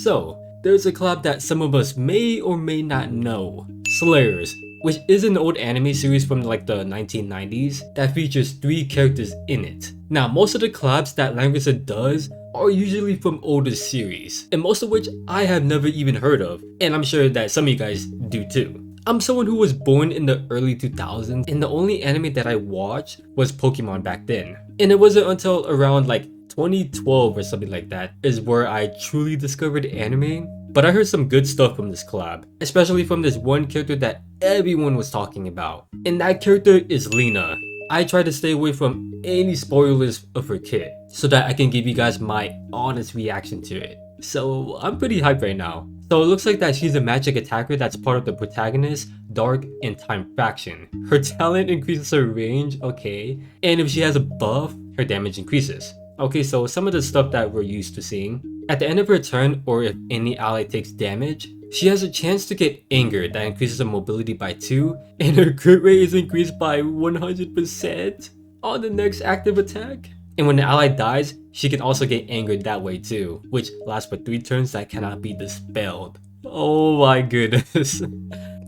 So, there's a collab that some of us may or may not know. Slayers, which is an old anime series from like the 1990s that features 3 characters in it. Now, most of the collabs that Langrisser does are usually from older series, and most of which I have never even heard of, and I'm sure that some of you guys do too. I'm someone who was born in the early 2000s, and the only anime that I watched was Pokemon back then. And it wasn't until around like 2012 or something like that is where I truly discovered anime. But I heard some good stuff from this collab, especially from this one character that everyone was talking about. And that character is Lina. I try to stay away from any spoilers of her kit so that I can give you guys my honest reaction to it. So I'm pretty hyped right now. So it looks like that she's a magic attacker that's part of the protagonist, Dark, and Time faction. Her talent increases her range, okay, and if she has a buff, her damage increases. Okay, so some of the stuff that we're used to seeing. At the end of her turn, or if any ally takes damage, she has a chance to get angered that increases her mobility by 2, and her crit rate is increased by 100% on the next active attack. And when the ally dies, she can also get angered that way too, which lasts for 3 turns that cannot be dispelled. Oh my goodness.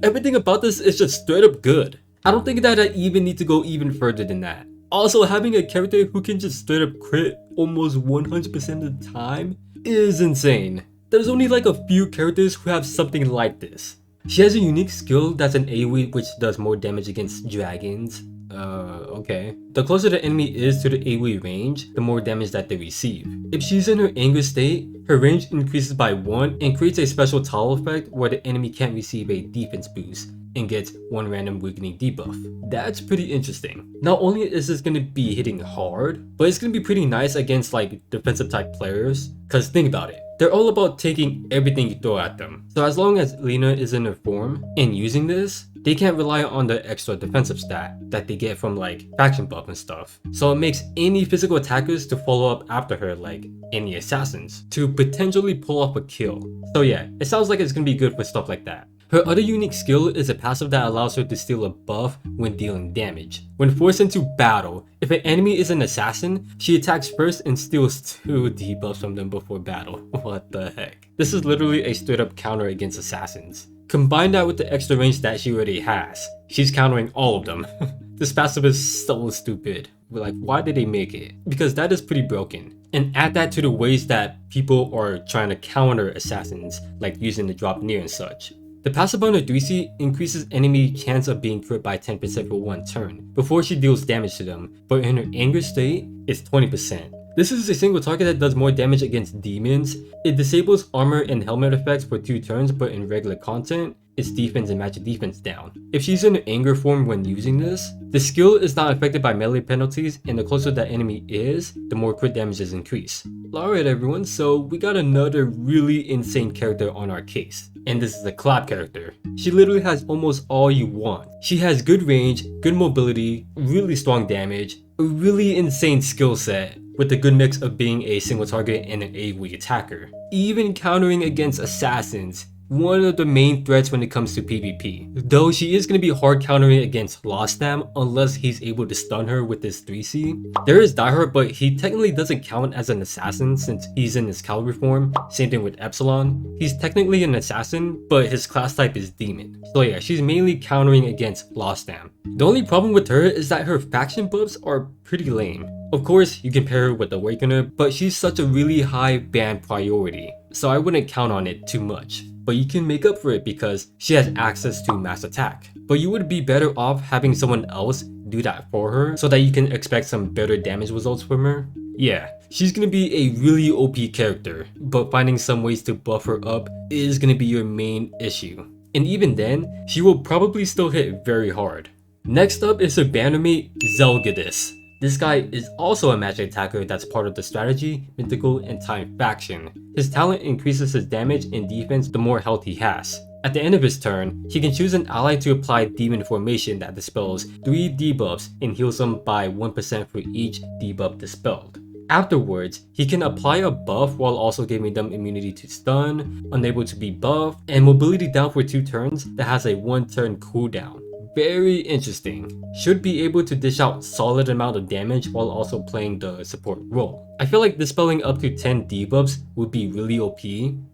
Everything about this is just straight up good. I don't think that I even need to go even further than that. Also, having a character who can just straight up crit almost 100% of the time is insane. There's only like a few characters who have something like this. She has a unique skill that's an AoE which does more damage against dragons. Okay. The closer the enemy is to the AoE range, the more damage that they receive. If she's in her anger state, her range increases by 1 and creates a special toggle effect where the enemy can't receive a defense boost and gets 1 random weakening debuff. That's pretty interesting. Not only is this going to be hitting hard, but it's going to be pretty nice against like defensive type players. Cause think about it, they're all about taking everything you throw at them. So as long as Lina is in her form and using this, they can't rely on the extra defensive stat that they get from like faction buff and stuff. So it makes any physical attackers to follow up after her, like any assassins, to potentially pull off a kill. So yeah, it sounds like it's gonna be good for stuff like that. Her other unique skill is a passive that allows her to steal a buff when dealing damage. When forced into battle, if an enemy is an assassin, she attacks first and steals 2 debuffs from them before battle. What the heck? This is literally a straight up counter against assassins. Combine that with the extra range that she already has. She's countering all of them. This passive is so stupid. Like, why did they make it? Because that is pretty broken. And add that to the ways that people are trying to counter assassins, like using the drop near and such. The passive on her Thxs increases enemy chance of being crit by 10% for 1 turn before she deals damage to them, but in her anger state, it's 20%. This is a single target that does more damage against demons. It disables armor and helmet effects for 2 turns, but in regular content, it's defense and magic defense down. If she's in an anger form when using this, the skill is not affected by melee penalties, and the closer that enemy is, the more crit damage is increased. Alright everyone, so we got another really insane character on our case. And this is a collab character. She literally has almost all you want. She has good range, good mobility, really strong damage, a really insane skill set, with a good mix of being a single target and an AoE attacker. Even countering against assassins, one of the main threats when it comes to PvP. Though she is going to be hard countering against Lostam unless he's able to stun her with his 3C. There is Diehard, but he technically doesn't count as an assassin since he's in his Caliber form. Same thing with Epsilon. He's technically an assassin, but his class type is Demon. So yeah, she's mainly countering against Lostam. The only problem with her is that her faction buffs are pretty lame. Of course, you can pair her with Awakener, but she's such a really high ban priority, so I wouldn't count on it too much. But you can make up for it because she has access to mass attack. But you would be better off having someone else do that for her so that you can expect some better damage results from her. Yeah, she's gonna be a really OP character, but finding some ways to buff her up is gonna be your main issue. And even then, she will probably still hit very hard. Next up is her bannermate, Zelgadiss. This guy is also a magic attacker that's part of the strategy, mythical, and time faction. His talent increases his damage and defense the more health he has. At the end of his turn, he can choose an ally to apply demon formation that dispels 3 debuffs and heals them by 1% for each debuff dispelled. Afterwards, he can apply a buff while also giving them immunity to stun, unable to be buffed, and mobility down for 2 turns that has a 1 turn cooldown. very interesting. Should be able to dish out solid amount of damage while also playing the support role. I feel like dispelling up to 10 debuffs would be really OP,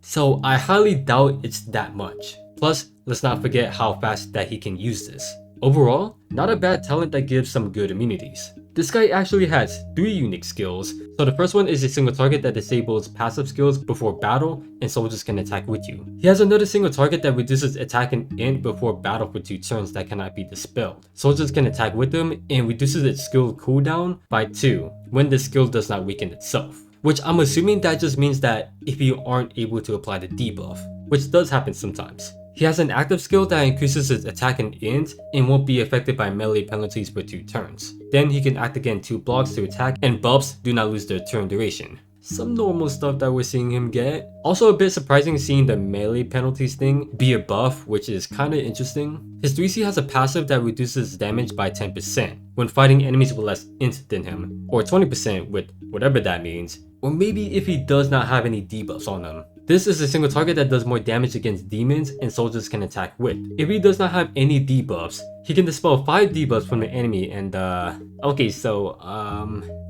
so I highly doubt it's that much. Plus, let's not forget how fast that he can use this. Overall, not a bad talent that gives some good immunities. This guy actually has 3 unique skills. So the first one is a single target that disables passive skills before battle and soldiers can attack with you. He has another single target that reduces attack and int before battle for 2 turns that cannot be dispelled. Soldiers can attack with him and reduces its skill cooldown by 2 when the skill does not weaken itself. Which I'm assuming that just means that if you aren't able to apply the debuff, which does happen sometimes. He has an active skill that increases his attack and int and won't be affected by melee penalties for 2 turns. Then he can act again 2 blocks to attack, and buffs do not lose their turn duration. Some normal stuff that we're seeing him get. Also a bit surprising seeing the melee penalties thing be a buff, which is kinda interesting. His 3C has a passive that reduces damage by 10% when fighting enemies with less int than him, or 20% with whatever that means, or maybe if he does not have any debuffs on him. This is a single target that does more damage against demons and soldiers can attack with. If he does not have any debuffs, he can dispel 5 debuffs from the enemy and okay, so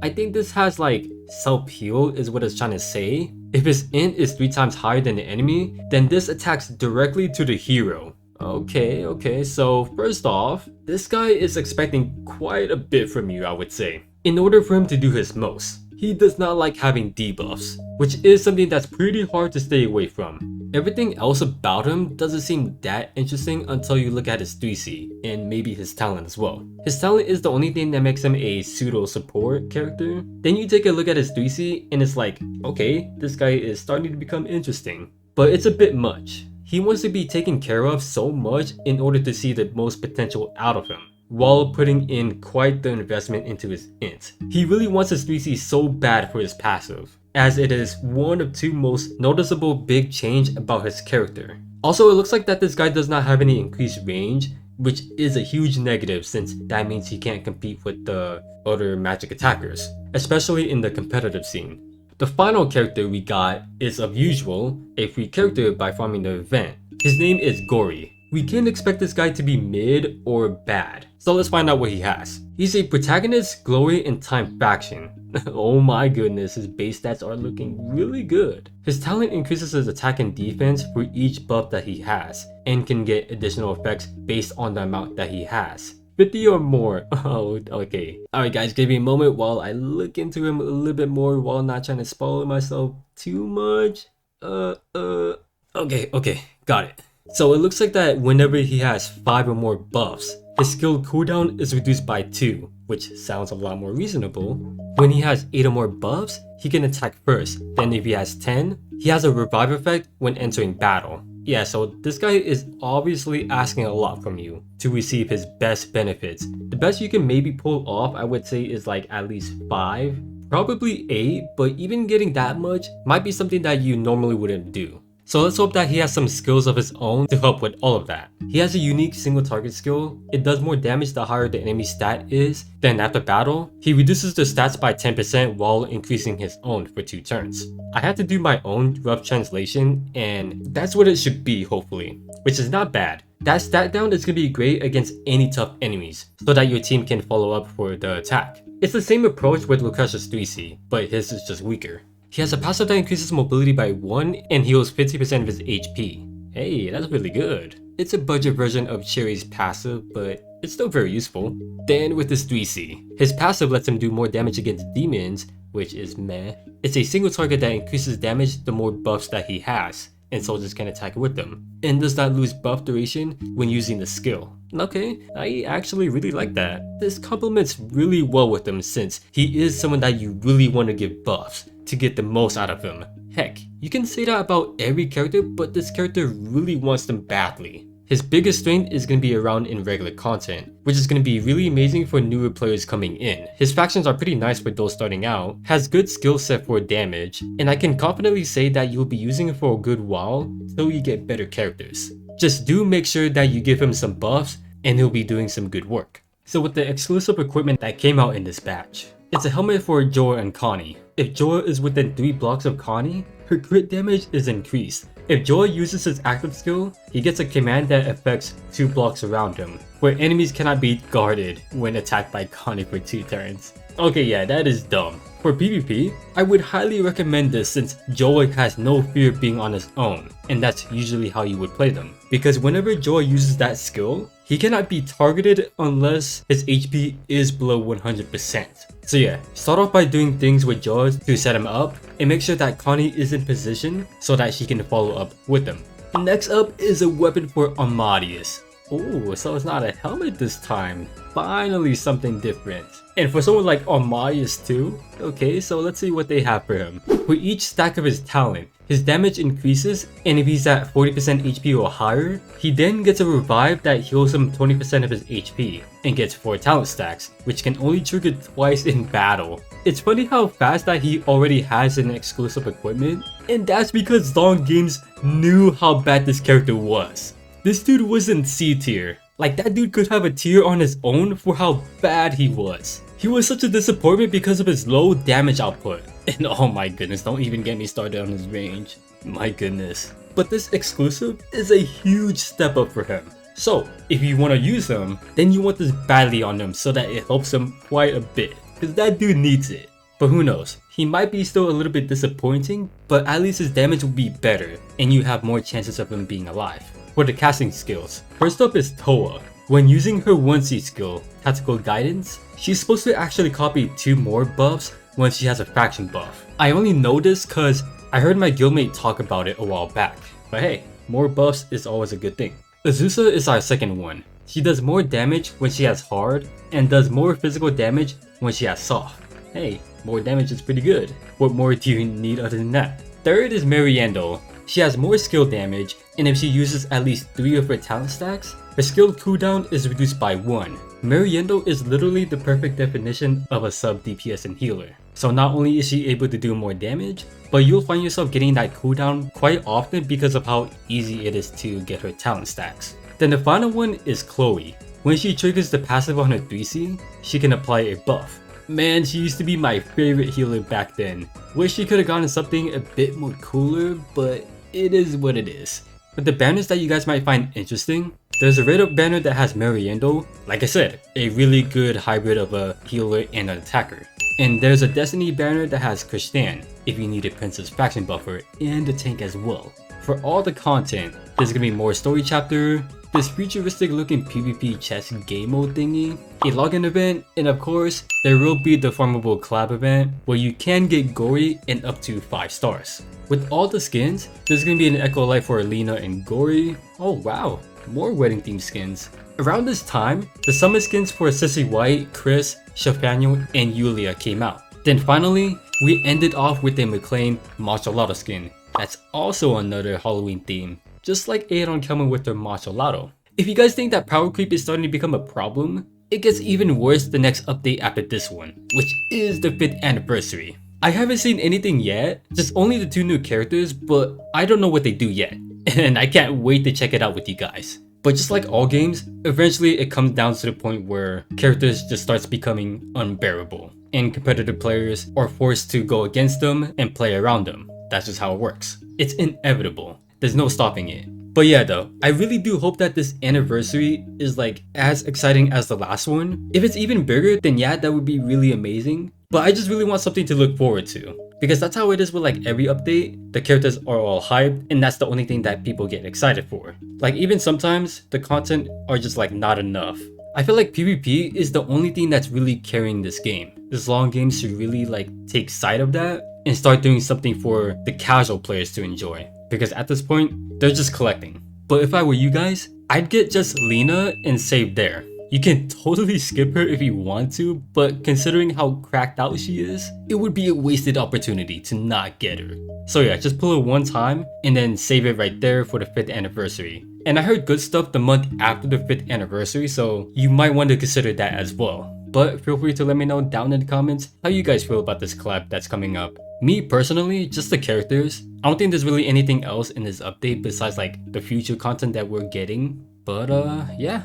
I think this has like self-heal is what it's trying to say. If his int is 3 times higher than the enemy, then this attacks directly to the hero. Okay, so first off, this guy is expecting quite a bit from you, I would say, in order for him to do his most. He does not like having debuffs, which is something that's pretty hard to stay away from. Everything else about him doesn't seem that interesting until you look at his 3C, and maybe his talent as well. His talent is the only thing that makes him a pseudo-support character. Then you take a look at his 3C and it's like, okay, this guy is starting to become interesting. But it's a bit much. He wants to be taken care of so much in order to see the most potential out of him, while putting in quite the investment into his int. He really wants his 3C so bad for his passive, as it is one of 2 most noticeable big change about his character. Also, it looks like that this guy does not have any increased range, which is a huge negative since that means he can't compete with the other magic attackers, especially in the competitive scene. The final character we got is, of usual, a free character by farming the event. His name is Gory. We can expect this guy to be mid or bad, so let's find out what he has. He's a protagonist, glory, and time faction. Oh my goodness, his base stats are looking really good. His talent increases his attack and defense for each buff that he has, and can get additional effects based on the amount that he has. 50 or more. Oh, okay. Alright guys, give me a moment while I look into him a little bit more while not trying to spoil myself too much. Okay, got it. So it looks like that whenever he has 5 or more buffs, his skill cooldown is reduced by 2, which sounds a lot more reasonable. When he has 8 or more buffs, he can attack first. Then if he has 10, he has a revive effect when entering battle. Yeah, so this guy is obviously asking a lot from you to receive his best benefits. The best you can maybe pull off, I would say, is like at least 5, probably 8, but even getting that much might be something that you normally wouldn't do. So let's hope that he has some skills of his own to help with all of that. He has a unique single target skill. It does more damage the higher the enemy stat is. Then after battle, he reduces the stats by 10% while increasing his own for 2 turns. I had to do my own rough translation and that's what it should be, hopefully, which is not bad. That stat down is going to be great against any tough enemies so that your team can follow up for the attack. It's the same approach with Lucretia's 3C, but his is just weaker. He has a passive that increases mobility by 1 and heals 50% of his HP. Hey, that's really good. It's a budget version of Cherry's passive, but it's still very useful. Then with his 3C, his passive lets him do more damage against demons, which is meh. It's a single target that increases damage the more buffs that he has, and soldiers can attack with them, and does not lose buff duration when using the skill. Okay, I actually really like that. This complements really well with him since he is someone that you really want to give buffs to get the most out of him. Heck, you can say that about every character, but this character really wants them badly. His biggest strength is going to be around in regular content, which is going to be really amazing for newer players coming in. His factions are pretty nice for those starting out, has good skill set for damage, and I can confidently say that you'll be using it for a good while till you get better characters. Just do make sure that you give him some buffs and he'll be doing some good work. So with the exclusive equipment that came out in this batch, it's a helmet for Joa&Connie. If Joa is within 3 blocks of Connie, her crit damage is increased. If Joa uses his active skill, he he gets a command that affects 2 blocks around him, where enemies cannot be guarded when attacked by Connie for 2 turns. Okay, yeah, that is dumb. For PvP, I would highly recommend this since Joa has no fear of being on his own, and that's usually how you would play them. Because whenever Joa uses that skill, he cannot be targeted unless his HP is below 100%. So yeah, start off by doing things with Joa to set him up, and make sure that Connie is in position so that she can follow up with him. Next up is a weapon for Amadeus. Oh, so it's not a helmet this time. Finally something different. And for someone like Amadeus too, okay, so let's see what they have for him. For each stack of his talent, his damage increases, and if he's at 40% HP or higher, he then gets a revive that heals him 20% of his HP, and gets 4 talent stacks, which can only trigger twice in battle. It's funny how fast that he already has an exclusive equipment, and that's because Long Games knew how bad this character was. This dude was in C tier. Like, that dude could have a tier on his own for how bad he was. He was such a disappointment because of his low damage output. And oh my goodness, don't even get me started on his range. My goodness. But this exclusive is a huge step up for him. So, if you want to use him, then you want this badly on him so that it helps him quite a bit. Because that dude needs it. But who knows, he might be still a little bit disappointing, but at least his damage will be better, and you have more chances of him being alive. For the casting skills, first up is Towa. When using her 1C skill, Tactical Guidance, she's supposed to actually copy 2 more buffs when she has a faction buff. I only know this cause I heard my guildmate talk about it a while back, but hey, more buffs is always a good thing. Azusa is our second one. She does more damage when she has hard, and does more physical damage when she has soft. Hey, more damage is pretty good. What more do you need other than that? Third is Mariandel. She has more skill damage, and if she uses at least 3 of her talent stacks, her skill cooldown is reduced by 1. Mariandel is literally the perfect definition of a sub DPS and healer. So not only is she able to do more damage, but you'll find yourself getting that cooldown quite often because of how easy it is to get her talent stacks. Then the final one is Chloe. When she triggers the passive on her 3C, she can apply a buff. Man, she used to be my favorite healer back then. Wish she could have gotten something a bit more cooler, but it is what it is. But the banners that you guys might find interesting, there's a Red Up banner that has Mariandel, like I said, a really good hybrid of a healer and an attacker. And there's a Destiny banner that has Christian, if you need a Princess faction buffer, and a tank as well. For all the content, there's gonna be more story chapter, this futuristic looking PvP chess game mode thingy, a login event, and of course, there will be the farmable collab event where you can get Gory and up to 5 stars. With all the skins, there's gonna be an Echo Light for Lina and Gory. Oh wow, more wedding themed skins. Around this time, the summer skins for Sissy White, Chris, Shafaniel, and Yulia came out. Then finally, we ended off with a McLean Macholado skin. That's also another Halloween theme, just like Aeron coming with their Macholado. If you guys think that power creep is starting to become a problem, it gets even worse the next update after this one, which is the 5th anniversary. I haven't seen anything yet, just only the 2 new characters, but I don't know what they do yet, and I can't wait to check it out with you guys. But just like all games, eventually it comes down to the point where characters just starts becoming unbearable, and competitive players are forced to go against them and play around them. That's just how it works. It's inevitable. There's no stopping it. But yeah though, I really do hope that this anniversary is like as exciting as the last one. If it's even bigger, then yeah, that would be really amazing. But I just really want something to look forward to. Because that's how it is with like every update. The characters are all hyped, and that's the only thing that people get excited for. Like even sometimes, the content are just like not enough. I feel like PvP is the only thing that's really carrying this game. This long game should really like take sight of that and start doing something for the casual players to enjoy. Because at this point, they're just collecting. But if I were you guys, I'd get just Lina and save there. You can totally skip her if you want to, but considering how cracked out she is, it would be a wasted opportunity to not get her. So yeah, just pull her one time and then save it right there for the 5th anniversary. And I heard good stuff the month after the 5th anniversary, so you might want to consider that as well. But feel free to let me know down in the comments how you guys feel about this collab that's coming up. Me personally, just the characters. I don't think there's really anything else in this update besides like the future content that we're getting. But yeah.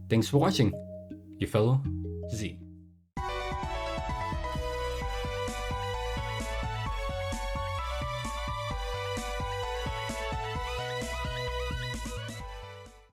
Thanks for watching, your fellow Z.